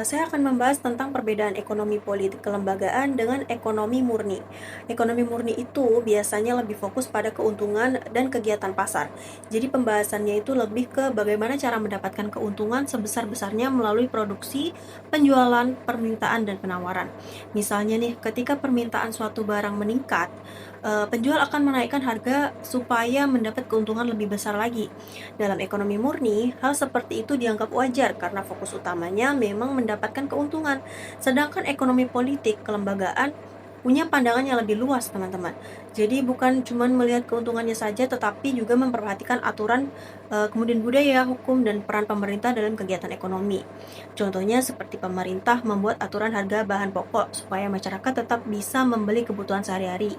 Saya akan membahas tentang perbedaan ekonomi politik kelembagaan dengan ekonomi murni. Ekonomi murni itu biasanya lebih fokus pada keuntungan dan kegiatan pasar. Jadi pembahasannya itu lebih ke bagaimana cara mendapatkan keuntungan sebesar-besarnya melalui produksi, penjualan, permintaan, dan penawaran. Misalnya nih, ketika permintaan suatu barang meningkat, penjual akan menaikkan harga supaya mendapat keuntungan lebih besar lagi. Dalam ekonomi murni, hal seperti itu dianggap wajar karena fokus utamanya memang mendapatkan keuntungan. Sedangkan ekonomi politik kelembagaan punya pandangan yang lebih luas, teman-teman. Jadi bukan cuma melihat keuntungannya saja, tetapi juga memperhatikan aturan, kemudian budaya, hukum, dan peran pemerintah dalam kegiatan ekonomi. Contohnya seperti pemerintah membuat aturan harga bahan pokok supaya masyarakat tetap bisa membeli kebutuhan sehari-hari.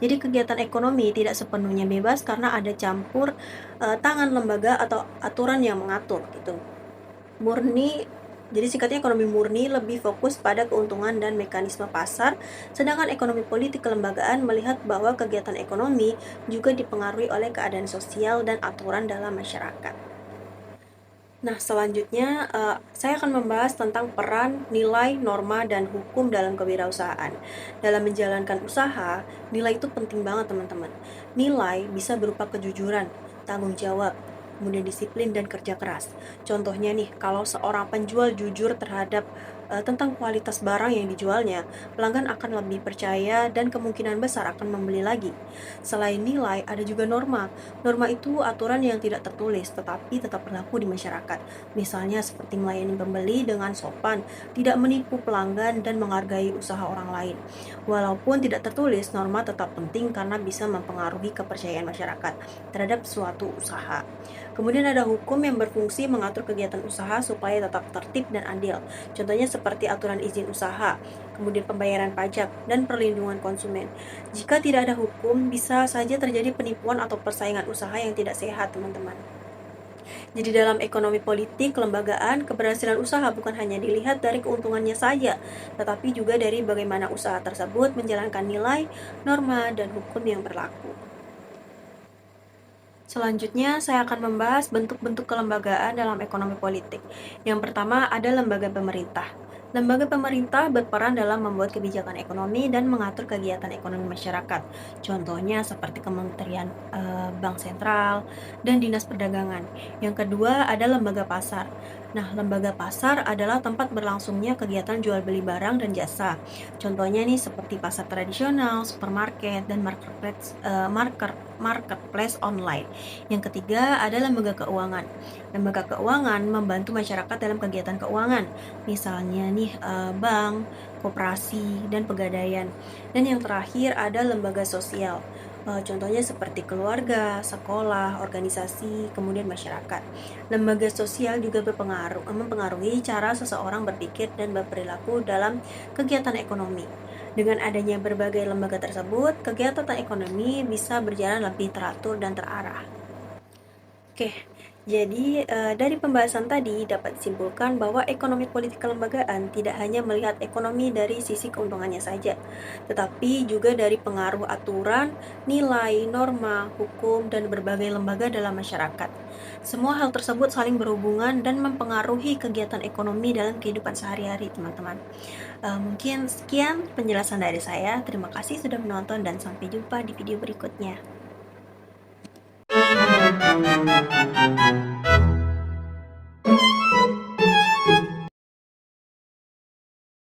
Jadi kegiatan ekonomi tidak sepenuhnya bebas karena ada campur tangan lembaga atau aturan yang mengatur gitu. Murni jadi singkatnya ekonomi murni lebih fokus pada keuntungan dan mekanisme pasar, sedangkan ekonomi politik kelembagaan melihat bahwa kegiatan ekonomi juga dipengaruhi oleh keadaan sosial dan aturan dalam masyarakat. Nah, selanjutnya saya akan membahas tentang peran, nilai, norma, dan hukum dalam kewirausahaan. Dalam menjalankan usaha, nilai itu penting banget, teman-teman. Nilai bisa berupa kejujuran, tanggung jawab, kemudian disiplin dan kerja keras. Contohnya nih, kalau seorang penjual jujur terhadap tentang kualitas barang yang dijualnya, pelanggan akan lebih percaya dan kemungkinan besar akan membeli lagi. Selain nilai, ada juga norma. Norma itu aturan yang tidak tertulis tetapi tetap berlaku di masyarakat. Misalnya seperti melayani pembeli dengan sopan, tidak menipu pelanggan dan menghargai usaha orang lain. Walaupun tidak tertulis, norma tetap penting karena bisa mempengaruhi kepercayaan masyarakat terhadap suatu usaha. Kemudian ada hukum yang berfungsi mengatur kegiatan usaha supaya tetap tertib dan adil. Contohnya seperti aturan izin usaha, kemudian pembayaran pajak, dan perlindungan konsumen. Jika tidak ada hukum, bisa saja terjadi penipuan atau persaingan usaha yang tidak sehat, teman-teman. Jadi dalam ekonomi politik, kelembagaan, keberhasilan usaha bukan hanya dilihat dari keuntungannya saja, tetapi juga dari bagaimana usaha tersebut menjalankan nilai, norma, dan hukum yang berlaku. Selanjutnya, saya akan membahas bentuk-bentuk kelembagaan dalam ekonomi politik. Yang pertama ada lembaga pemerintah. Lembaga pemerintah berperan dalam membuat kebijakan ekonomi dan mengatur kegiatan ekonomi masyarakat. Contohnya seperti Kementerian Bank Sentral dan Dinas Perdagangan. Yang kedua ada lembaga pasar. Nah, lembaga pasar adalah tempat berlangsungnya kegiatan jual beli barang dan jasa. Contohnya nih seperti pasar tradisional, supermarket, dan marketplace online. Yang ketiga ada lembaga keuangan. Lembaga keuangan membantu masyarakat dalam kegiatan keuangan, misalnya nih bank, koperasi, dan pegadaian. Dan yang terakhir ada lembaga sosial. Contohnya seperti keluarga, sekolah, organisasi, kemudian masyarakat. Lembaga sosial juga mempengaruhi cara seseorang berpikir dan berperilaku dalam kegiatan ekonomi. Dengan adanya berbagai lembaga tersebut, kegiatan ekonomi bisa berjalan lebih teratur dan terarah. Oke, jadi dari pembahasan tadi dapat disimpulkan bahwa ekonomi politik kelembagaan tidak hanya melihat ekonomi dari sisi keuntungannya saja, tetapi juga dari pengaruh aturan, nilai, norma, hukum, dan berbagai lembaga dalam masyarakat. Semua hal tersebut saling berhubungan dan mempengaruhi kegiatan ekonomi dalam kehidupan sehari-hari, teman-teman. Mungkin sekian penjelasan dari saya. Terima kasih sudah menonton dan sampai jumpa di video berikutnya.